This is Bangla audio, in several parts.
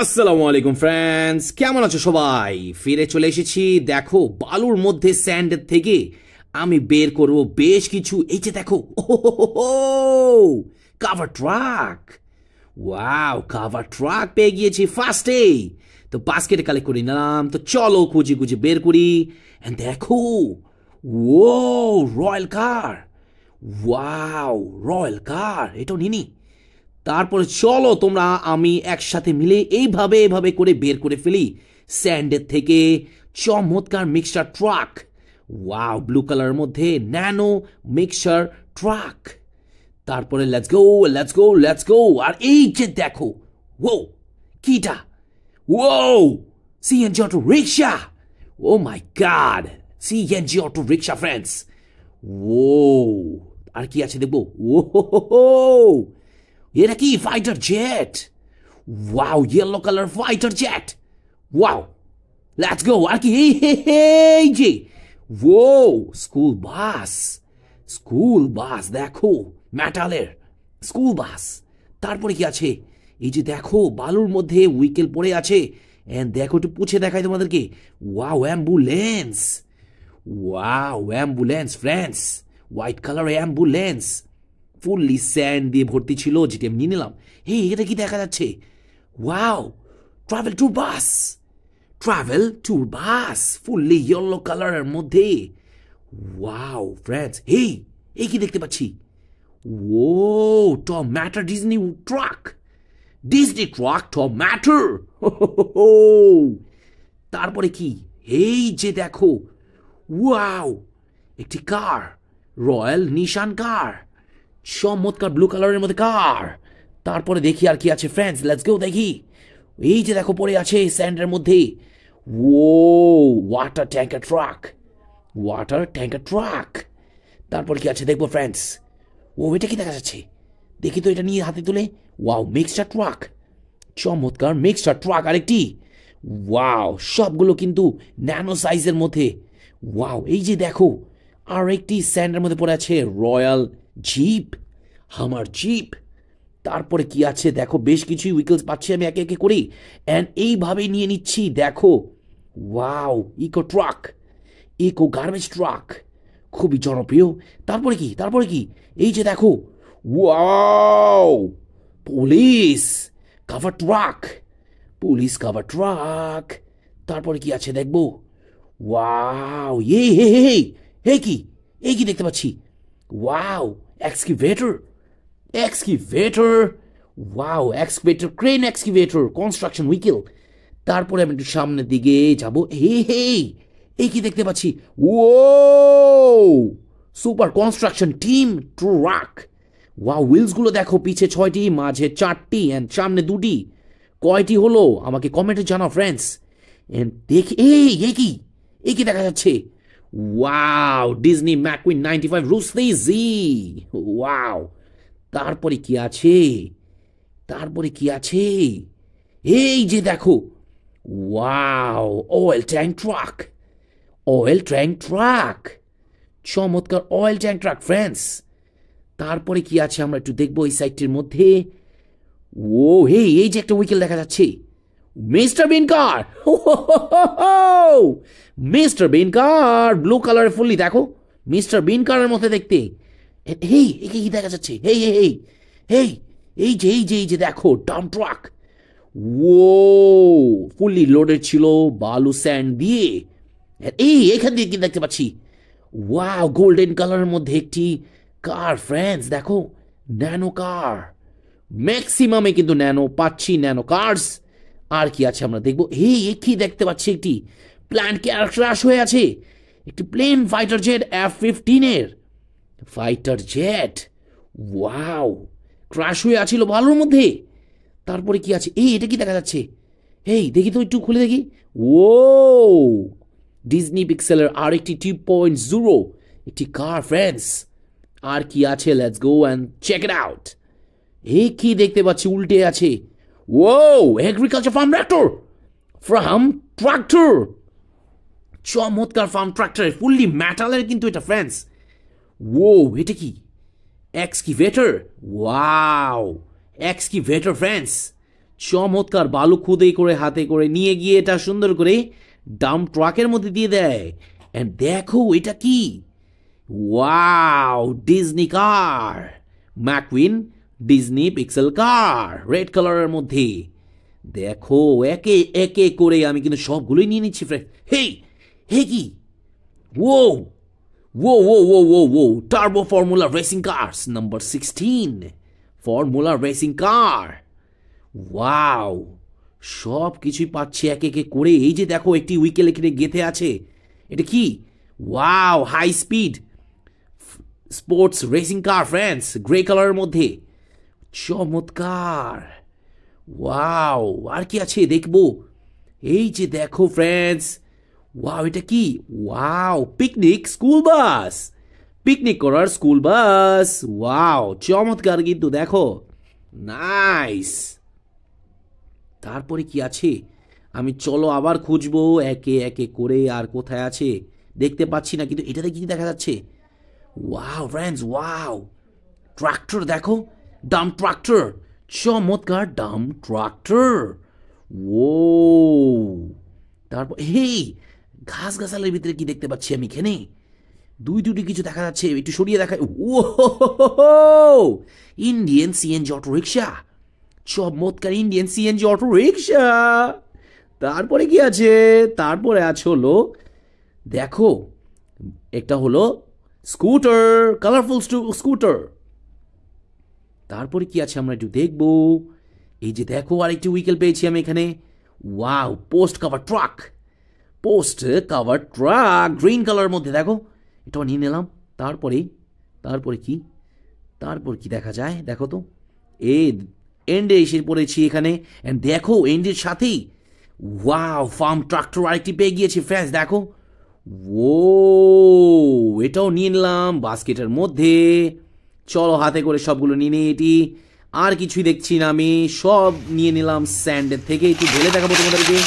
আসসালামু আলাইকুম ফ্রেন্ডস, কেমন আছো সবাই? ফিরে চলে এসেছি। দেখো, বালুর মধ্যে স্যান্ডের থেকে আমি বের করব বেশ কিছু। এই যে দেখো, cover truck. Wow, cover truck পেয়ে গিয়েছি ফার্স্টেই। তো বাস্কেটে কালেক্ট করে নিলাম। তো চলো খুঁজে খুঁজে বের করি। এন্ড দেখো, ও রয়্যাল কার। ওয়াও, রয়্যাল কার, এটাও নিনি। তারপরে চলো তোমরা আমি একসাথে মিলে এইভাবে করে বের করে ফেলি স্যান্ডের থেকে চমৎকার মিক্সচার ট্রাক। ওয়াও, ব্লু কালারের মধ্যে ন্যানো মিক্সচার ট্রাক। তারপরে লেটস গো। আর এই যে দেখো, ও কিটা, ও CNG auto rickshaw. Oh my god, CNG auto rickshaw friends. ও আর কি আছে দেখবো। ও এটা কি fighter jet. Wow, yellow colour fighter jet. Wow, let's go. আর কি এই যে, ও স্কুল বাস দেখো, মেটালের স্কুল বাস। তারপরে কি আছে, এই যে দেখো বালুর মধ্যে উইকেল পড়ে আছে। এন্ড দেখো, একটু পুছে দেখাই তোমাদেরকে। Wow, ambulance friends, white colour ambulance, fully sand দিয়ে ভর্তি ছিল, যেটি আমি নিয়ে নিলাম। এই এটা কি দেখা যাচ্ছে? ওয়াও, ট্রাভেল ট্যুর বাস ফুললি ইয়েলো কালারের মধ্যে। ওয়াও ফ্রেন্ডস, এই কি দেখতে পাচ্ছি? ও টম্যাটো ডিজনি ট্রাক টম্যাটো। তারপরে কি, এই যে দেখো, ওয়াও, একটি কার, রয়্যাল নিশান কার, চমৎকার ব্লু কালারের মধ্যে কার। তারপরে দেখি আর কি আছে ফ্রেন্ডস, লেটস গো দেখি। এই যে দেখো পড়ে আছে স্যান্ডের মধ্যে, ও ওয়াটার ট্যাঙ্কার ট্রাক। তারপর কি আছে দেখবো ফ্রেন্ডস। ও এটা কি দেখা যাচ্ছে, দেখি তো এটা নিয়ে হাতে তুলে। ওয়াও, মিক্সচার ট্রাক, চমৎকার মিক্সচার ট্রাক আরেকটি। ওয়াও, সবগুলো কিন্তু ন্যানো সাইজের মধ্যে। ওয়াও, এই যে দেখো আর একটি স্যান্ডের মধ্যে পড়ে আছে রয়্যাল হামার জিপ। তারপরে কি আছে দেখো, বেশ কিছু উইকেলস পাচ্ছি আমি একে একে করি। অ্যান্ড এইভাবেই নিয়ে নিচ্ছি দেখো। ওয়াও, ইকো গার্বেজ ট্রাক, খুবই জনপ্রিয়। তারপরে কি, এই যে দেখো, ওয়াও, পুলিশ কাভার ট্রাক। তারপরে কি আছে দেখবো। ওয়াও, এই কি দেখতে পাচ্ছি। Wow, excavator. Wow, crane excavator, construction vehicle. তারপরে আমি একটু সামনের দিকে যাব। এই কি দেখতে পাচ্ছি। ও super construction team truck. Wow, হুইলসগুলো দেখো, পিছে 6টি, মাঝে 4টি অ্যান্ড সামনে 2টি। কয়টি হলো আমাকে কমেন্টে জানাও ফ্রেন্ডস। দেখি এই কি দেখা যাচ্ছে। ওয়াও, ডিজনি ম্যাকুইন 95 রুস্তে জি। ওয়াও, তারপরে এই যে দেখো, ওয়াও, অয়েল ট্যাঙ্ক ট্রাক, চমৎকার অয়েল ট্যাঙ্ক ট্রাক ফ্রেন্ডস। তারপরে কি আছে আমরা একটু দেখবো এই সাইডটির মধ্যে। ও এই যে একটা উইকেল দেখা যাচ্ছে, মিস্টার বিন কার, ব্লু কালারের ফুললি দেখো, মিস্টার বিন কারের মধ্যে দেখতে। কি দেখা যাচ্ছে। এই যে দেখো, ডাম্প ট্রাক। ও ফুললি লোডেড ছিল বালু স্যান্ড দিয়ে। এখান দিয়ে কি দেখতে পাচ্ছি। ওয়াও, গোল্ডেন কালারের মধ্যে একটি কার ফ্রেন্ডস, দেখো, ন্যানো কার। ম্যাক্সিমামে কিন্তু ন্যানো পাচ্ছি, ন্যানো কার্স। আর কি আছে আমরা দেখবো। কি দেখতে পাচ্ছি, একটি প্ল্যান্ট ক্র্যাশ হয়ে আছে, একটি plane fighter jet F-15 fighter jet. Wow, crash হয়ে আছিল ভালোর মধ্যে। তারপরে কি আছে, এটা কি দেখা যাচ্ছে। দেখি তো, একটু খুলে দেখি। ও ডিজনি পিক্সেলের আর একটি 2.0 একটি কার ফ্রেন্ডস। আর কি আছে, let's go and check it out. কি দেখতে পাচ্ছি, উল্টে আছে। ও এগ্রিকালচার ফার্ম ট্রাক্টর, চমৎকার ফার্ম ট্রাক্টর, ফুললি মেটালের কিন্তু এটা ফ্রেন্ডস। এটা কি, এক্সকিভেটর। ওয়াও, এক্সকিভেটর ফ্রেন্ডস, চমৎকার, বালু খুদে করে হাতে করে নিয়ে গিয়ে এটা সুন্দর করে ডাম্প ট্রাকের মধ্যে দিয়ে দেয়। এন্ড দেখো এটা কি, ওয়াও, ডিজনি কার, ম্যাকুইন ডিজনি পিক্সেল কার, রেড কালারের মধ্যে। দেখো একে একে করে আমি কিন্তু সবগুলোই নিয়ে নিচ্ছি ফ্রেন্ড। হেই হে কি, ও Whoa, whoa, whoa, whoa, whoa. Turbo Formula Racing Cars, number 16. Formula Racing Car. Wow. সব কিছুই পাচ্ছি এক একে করে। এই যে দেখো একটি উইকেল এখানে গেঁথে আছে, এটা কি, wow, high speed sports racing car friends, grey কালারের মধ্যে, চমৎকার। ওয়াও, আর কি আছে দেখবো। এই যে দেখো ফ্রেন্ডস, ওয়াও এটা কি, wow, picnic school bus, picnic করার স্কুল বাস। ওয়াও, চমৎকার কিন্তু দেখো, নাইস। তারপরে কি আছে, আমি চলো আবার খুঁজবো একে একে করে, আর কোথায় আছে দেখতে পাচ্ছি না, কিন্তু এটাতে কি দেখা যাচ্ছে, ওয়াও ফ্রেন্ডস, ওয়াও, ট্রাক্টর দেখো, ডাম্প ট্রাক্টর, চমৎকার ডাম্প ট্রাক্টর। ও, তারপর হেই, ঘাস গাছালের ভিতরে কি দেখতে পাচ্ছি আমি এখানে, দুটি কিছু দেখা যাচ্ছে, একটু সরিয়ে দেখায়। ও, ইন্ডিয়ান সিএনজি অটো রিক্সা, চমৎকার ইন্ডিয়ান সিএনজি অটো রিক্সা। তারপরে কি আছে, তারপরে আছে হলো দেখো একটা হলো স্কুটার, কালারফুল স্কুটার। তারপরে কি আছে আমরা একটু দেখবো। এই যে দেখো আরেকটি উইকেল পেয়েছি আমি এখানে, wow, post cover truck, post cover truck, green কালারের মধ্যে দেখো, এটা নিয়ে নিলাম। তারপরে তারপরে কি, তারপর কি দেখা যায় দেখো তো, এন্ডে এসে পড়েছি এখানে। এন্ড দেখো এন্ডের সাথেই ওয়াও, ফার্ম ট্রাক্টর আরেকটি পেয়ে গিয়েছি ফ্রেন্ডস, দেখো, ও, এটাও নিয়ে নিলাম বাস্কেটের মধ্যে। চলো হাতে করে সবগুলো নিয়ে নিই, এটি আর কিছুই দেখছি না আমি, সব নিয়ে নিলাম স্যান্ডের থেকে। একটু ঢেলে দেখাবো তোমাদেরকে,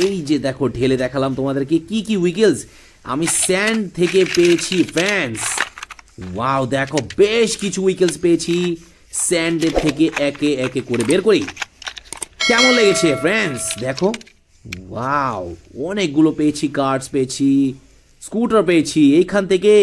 এই যে দেখো ঢেলে দেখালাম তোমাদেরকে কি কি উইকেলস আমি স্যান্ড থেকে পেয়েছি ফ্রেন্ডস। ওয়াও, দেখো বেশ কিছু উইকেলস পেয়েছি স্যান্ডের থেকে একে একে করে বের করি। কেমন লেগেছে ফ্রেন্ডস দেখো, ওয়াও, অনেকগুলো পেয়েছি, কার্ডস পেয়েছি, স্কুটার পেয়েছি এইখান থেকে।